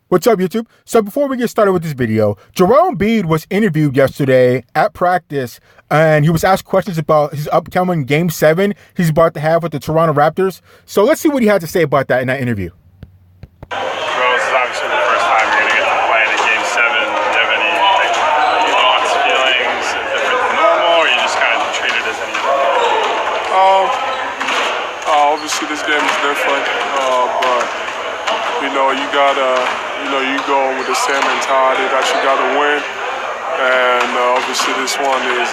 What's up, YouTube? So before we get started with this video, Joel Embiid was interviewed yesterday at practice, and he was asked questions about his upcoming Game 7 he's about to have with the Toronto Raptors. So let's see what he had to say about that in that interview. Joel, this is obviously the first time you're going to get to play in a Game 7. Do you have any thoughts, feelings, different than normal, or you just kind of treat it as any other game? Obviously this game is different, but you gotta, you go with the same mentality that you gotta win, and obviously this one is,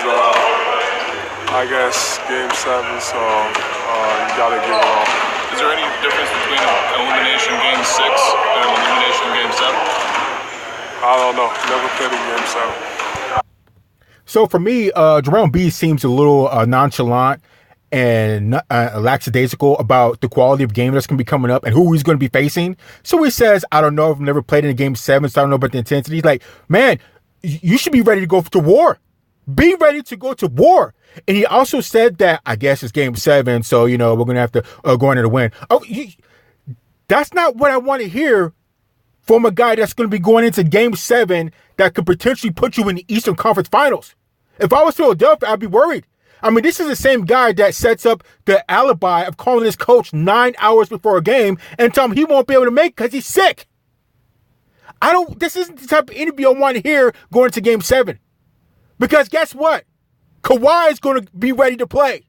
I guess, Game 7, so you gotta give it all. Is there any difference between an elimination Game 6 and an elimination Game 7? I don't know. Never played a Game 7. So for me, Joel Embiid seems a little nonchalant and lackadaisical about the quality of game that's going to be coming up and who he's going to be facing. So he says, I don't know, I've never played in a Game 7, so I don't know about the intensity. He's like, man, you should be ready to go to war. Be ready to go to war. And he also said that, I guess it's Game 7, so, we're going to have to go in there to win. Oh, that's not what I want to hear from a guy that's going to be going into Game 7 that could potentially put you in the Eastern Conference Finals. If I was Philadelphia, I'd be worried. I mean, this is the same guy that sets up the alibi of calling his coach 9 hours before a game and tell him he won't be able to make because he's sick. This isn't the type of interview I want to hear going into Game 7. Because guess what? Kawhi is going to be ready to play.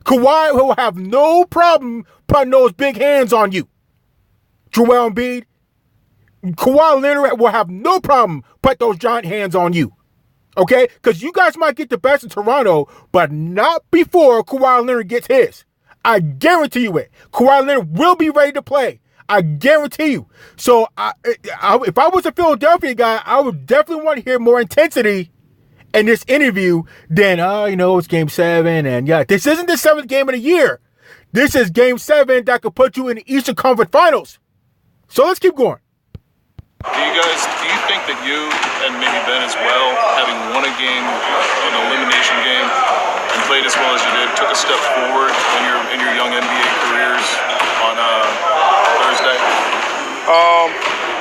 Kawhi will have no problem putting those big hands on you. Joel Embiid, Kawhi Leonard will have no problem putting those giant hands on you. Okay? Because you guys might get the best of Toronto, but not before Kawhi Leonard gets his. I guarantee you it. Kawhi Leonard will be ready to play. I guarantee you. So if I was a Philadelphia guy, I would definitely want to hear more intensity in this interview than, it's Game 7. And yeah, this isn't the 7th game of the year. This is Game 7 that could put you in the Eastern Conference Finals. So let's keep going. Do you think that you and maybe Ben as well, having won a game, an elimination game, and played as well as you did, took a step forward in your young NBA careers on Thursday?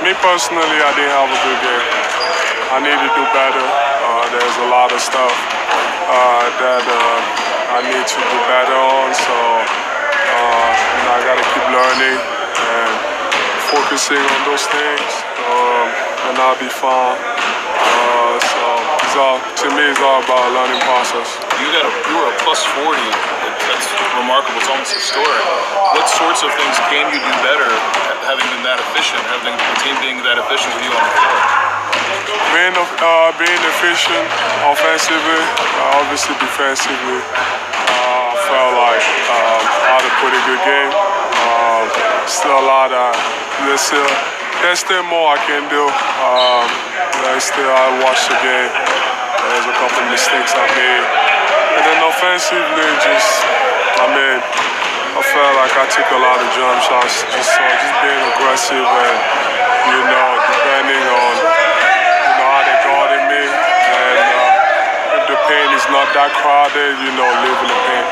Me personally, I didn't have a good game. I need to do better. There's a lot of stuff that I need to do better on, so I got to keep learning and focusing on those things, and I'll be fine. To me, it's all about a learning process. You were a plus 40. That's remarkable. It's almost historic. What sorts of things can you do better, having been that efficient, having the team being that efficient with you on the floor? Being efficient offensively, obviously defensively, I felt like I had a pretty good game. Still a lot of, there's still more I can do. I watched the game. There's a couple of mistakes I made. And then offensively, I felt like I took a lot of jump shots, just being aggressive and, depending on, how they guarded me. And if the paint is not that crowded, live in the paint.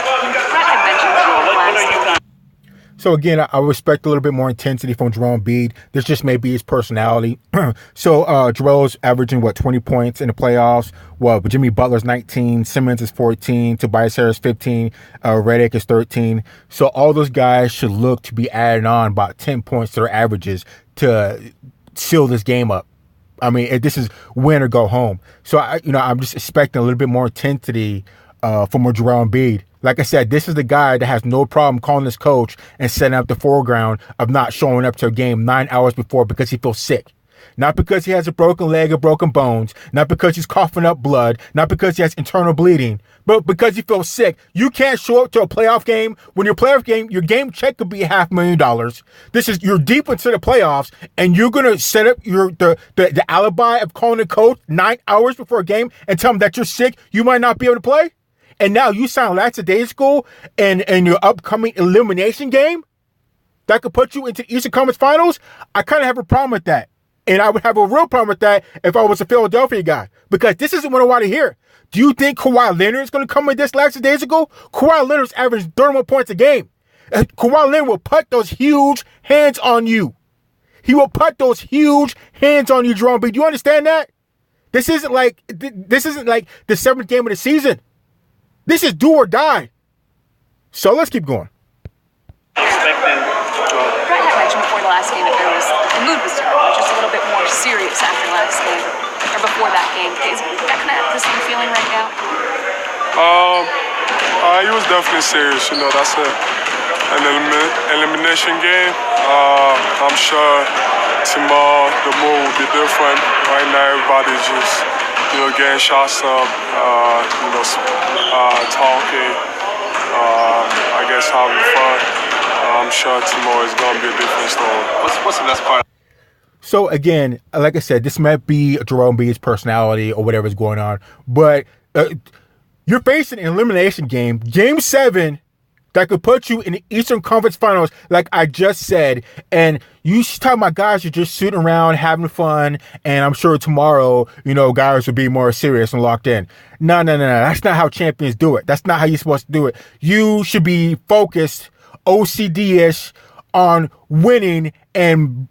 So again, I respect a little bit more intensity from Joel Embiid. This just may be his personality. So Joel's averaging 20 points in the playoffs. Jimmy Butler's 19, Simmons is 14, Tobias Harris 15, Eradicate is 13. So all those guys should look to be adding on about 10 points to their averages to seal this game up. I mean, this is win or go home. So I'm just expecting a little bit more intensity from Joel Embiid. Like I said, this is the guy that has no problem calling his coach and setting up the foreground of not showing up to a game 9 hours before because he feels sick. Not because he has a broken leg or broken bones. Not because he's coughing up blood. Not because he has internal bleeding. But because he feels sick. You can't show up to a playoff game. When your playoff game, your game check could be $500,000. You're deep into the playoffs, and you're gonna set up the alibi of calling the coach 9 hours before a game and tell him that you're sick. You might not be able to play. And now you sound lackadaisical in your upcoming elimination game that could put you into the Eastern Conference Finals. I kind of have a problem with that. And I would have a real problem with that if I was a Philadelphia guy. Because this isn't what I want to hear. Do you think Kawhi Leonard is going to come in this lackadaisical? Kawhi Leonard's averaging 31 points a game. Kawhi Leonard will put those huge hands on you. he will put those huge hands on you, Joel Embiid. Do you understand that? This isn't like the 7th game of the season. This is do or die. So let's keep going. Brett had mentioned before the last game that the mood was different, just a little bit more serious after last game, or before that game. Is that kind of the same feeling right now? He was definitely serious. That's an elimination game. I'm sure tomorrow the mood will be different. Right now, everybody's just getting shots up, talking. I guess having fun. I'm sure tomorrow is going to be a different story. What's the best part? So again, like I said, this might be Joel Embiid's personality or whatever's going on, but you're facing an elimination game, Game 7, that could put you in the Eastern Conference Finals, like I just said, and you talking about guys are just sitting around having fun, and I'm sure tomorrow, guys will be more serious and locked in. No. That's not how champions do it. That's not how you're supposed to do it. You should be focused, OCD-ish, on winning and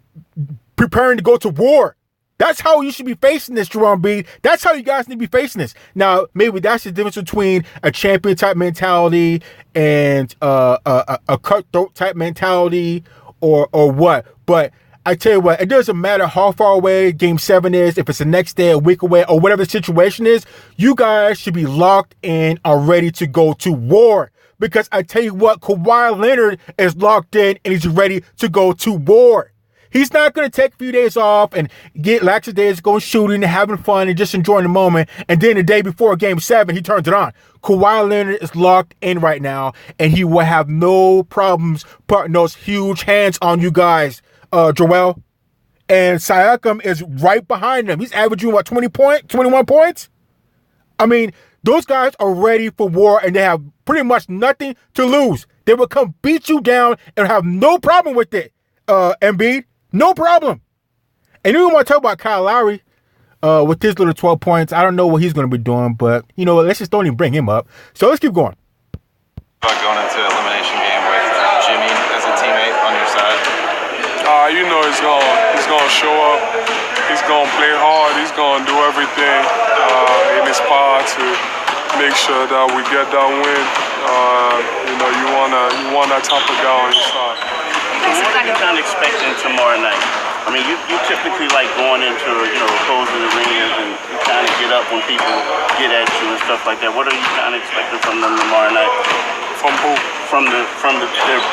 preparing to go to war. That's how you should be facing this, Joel Embiid. That's how you guys need to be facing this. Now, maybe that's the difference between a champion-type mentality and a cutthroat-type mentality or what. But I tell you what, it doesn't matter how far away Game 7 is, if it's the next day, a week away, or whatever the situation is, you guys should be locked in or ready to go to war. Because I tell you what, Kawhi Leonard is locked in and he's ready to go to war. He's not going to take a few days off and get lackadaisical shooting and having fun and just enjoying the moment. And then the day before Game 7, he turns it on. Kawhi Leonard is locked in right now, and he will have no problems putting those huge hands on you guys, Joel. And Siakam is right behind him. He's averaging, 21 points? I mean, those guys are ready for war, and they have pretty much nothing to lose. They will come beat you down and have no problem with it, Embiid. No problem. And you want to talk about Kyle Lowry with his little 12 points. I don't know what he's going to be doing, but let's just don't even bring him up. So let's keep going. About going into an elimination game with Jimmy as a teammate on your side? He's gonna show up. He's gonna play hard. He's gonna do everything in his power to make sure that we get that win. You want that type of guy on your side. What are you kind of expecting tomorrow night? I mean, you typically like going into, opposing arenas and you kind of get up when people get at you and stuff like that. What are you kind of expecting from them tomorrow night? From who? From the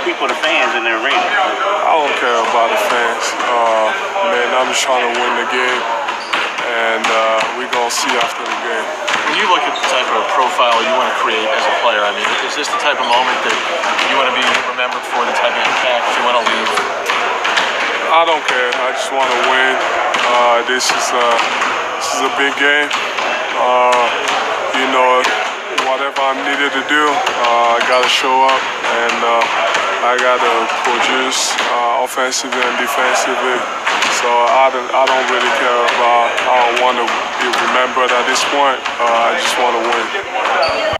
people, the fans in the arena. I don't care about the fans. I'm just trying to win the game, and we're going to see after the game. When you look at the type of profile you want to create as a player, I mean, is this the type of moment that you want to be remembered for, the type of impact you want to leave? I don't care. I just want to win. This is a big game. Whatever I'm needed to do, I got to show up, and I got to produce offensively and defensively. So I don't really care about. I don't want to be remembered at this point. I just want to win.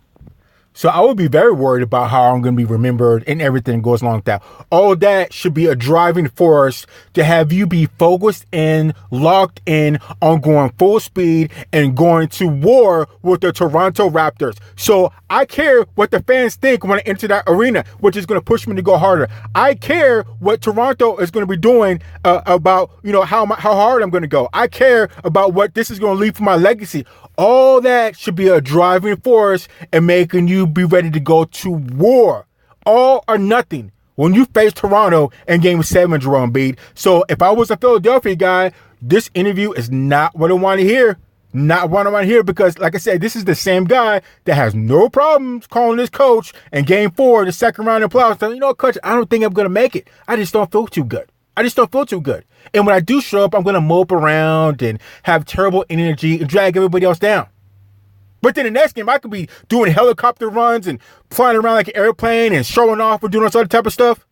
So I would be very worried about how I'm going to be remembered and everything goes along with that. All that should be a driving force to have you be focused and locked in on going full speed and going to war with the Toronto Raptors. So I care what the fans think when I enter that arena, which is going to push me to go harder. I care what Toronto is going to be doing about, how hard I'm going to go. I care about what this is going to leave for my legacy. All that should be a driving force and making you be ready to go to war. All or nothing when you face Toronto in Game 7, Joel Embiid. So if I was a Philadelphia guy, this interview is not what I want to hear. Not what I want to hear because, like I said, this is the same guy that has no problems calling his coach in Game 4, the second round of playoffs. Telling, coach, I don't think I'm going to make it. I just don't feel too good. And when I do show up, I'm going to mope around and have terrible energy and drag everybody else down. But then the next game, I could be doing helicopter runs and flying around like an airplane and showing off or doing all other type of stuff.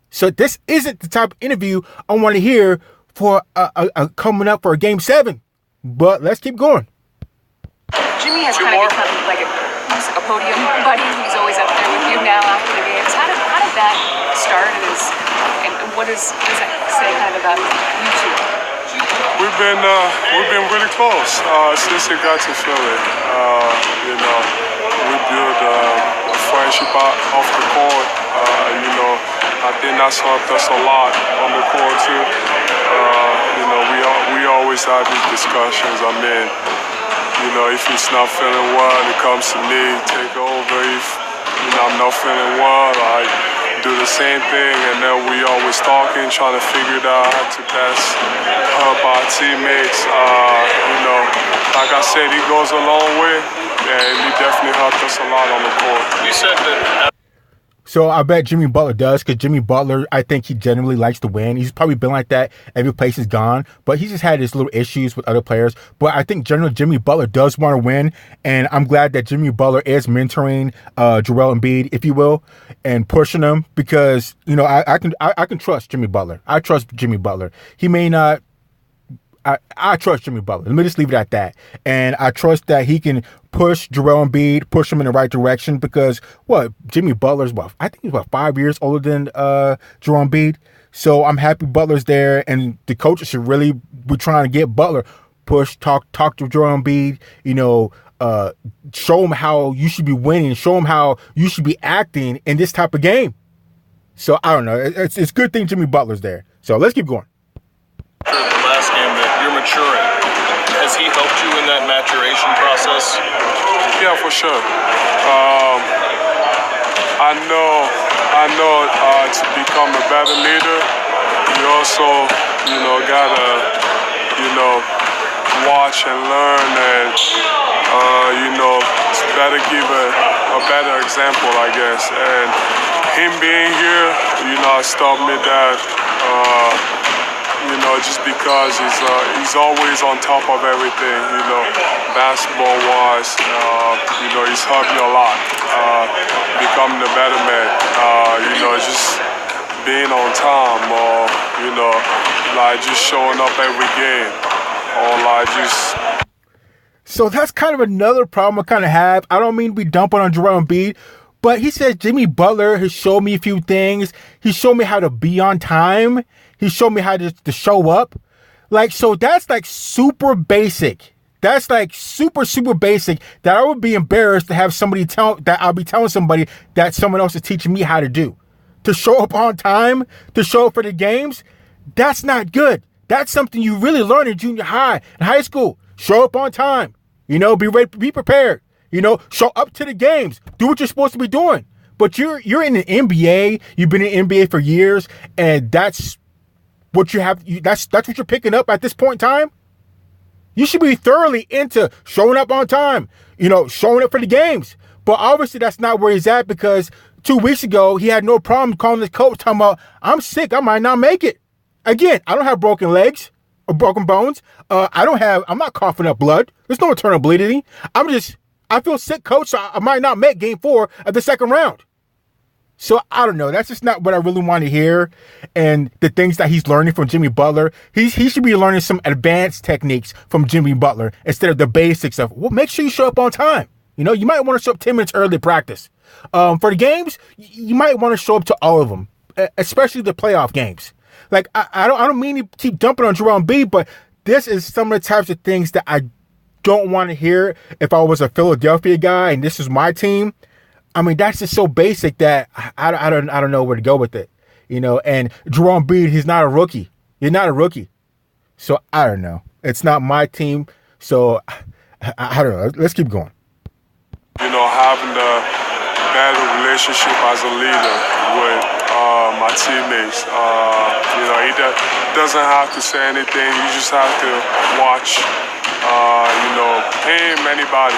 So this isn't the type of interview I want to hear for coming up for a Game 7. But let's keep going. Jimmy has kind of become like a podium buddy. He's always up there with you now after the games. How did that start? And what does that say kind of about you two? We've been really close since it got to Philly. You know, we built a friendship off the court. You know, I think that's helped us a lot on the court too. You know, we always have these discussions. I mean, you know, if he's not feeling well, it comes to me, take over. If you know I'm not feeling well, I do the same thing, and then we always talking, trying to figure it out how to best help our teammates. You know, like I said, he goes a long way, and he definitely helped us a lot on the court. You said that. So I bet Jimmy Butler does, because Jimmy Butler, I think he generally likes to win. He's probably been like that every place he's gone, but he's just had his little issues with other players. But I think generally Jimmy Butler does want to win, and I'm glad that Jimmy Butler is mentoring Joel Embiid, if you will, and pushing him, because you know I can trust Jimmy Butler. I trust Jimmy Butler. He may not. I trust Jimmy Butler. Let me just leave it at that. And I trust that he can push Joel Embiid, push him in the right direction, because Jimmy Butler's I think he's 5 years older than Joel Embiid. So I'm happy Butler's there, and the coaches should really be trying to get Butler talk to Joel Embiid, you know, show him how you should be winning, show him how you should be acting in this type of game. So I don't know. It's a good thing Jimmy Butler's there. So let's keep going. The last game that you're maturing, has he helped you in that maturation process? Yeah, for sure. I know to become a better leader, you also, you know, gotta, you know, watch and learn, and you know, better give a better example, I guess. And him being here, you know, has taught me that. You know, just because he's always on top of everything, you know, basketball-wise, you know, he's helped me a lot, becoming a better man, you know, just being on time, or, you know, like just showing up every game, or like just... So that's kind of another problem I kind of have. I don't mean to be dumping on Joel Embiid, but he said Jimmy Butler has showed me a few things. He showed me how to be on time. He showed me how to show up. Like, so that's like super basic. That's like super, super basic, that I would be embarrassed to have somebody I'll be telling somebody that someone else is teaching me how to do. To show up on time, to show up for the games, that's not good. That's something you really learn in junior high and high school. Show up on time. You know, be ready, be prepared. You know, show up to the games. Do what you're supposed to be doing. But you're in the NBA. You've been in the NBA for years, and that's what you have. That's what you're picking up at this point in time. You should be thoroughly into showing up on time. You know, showing up for the games. But obviously, that's not where he's at, because 2 weeks ago he had no problem calling his coach, talking about, "I'm sick. I might not make it." Again, I don't have broken legs or broken bones. I'm not coughing up blood. There's no internal bleeding. I feel sick, coach, so I might not make game 4 of the second round. So I don't know. That's just not what I really want to hear. And the things that he's learning from Jimmy Butler, he should be learning some advanced techniques from Jimmy Butler instead of the basics of, well, make sure you show up on time. You know, you might want to show up 10 minutes early to practice. For the games, you might want to show up to all of them, especially the playoff games. Like, I don't mean to keep dumping on Joel Embiid, but this is some of the types of things that I don't want to hear if I was a Philadelphia guy and this is my team. I mean, that's just so basic that I don't know where to go with it, you know. And Joel Embiid, he's not a rookie. You're not a rookie, so I don't know. It's not my team, so I don't know. Let's keep going. You know, having a better relationship as a leader with my teammates. You know, he doesn't have to say anything. You just have to watch. You know, him, anybody.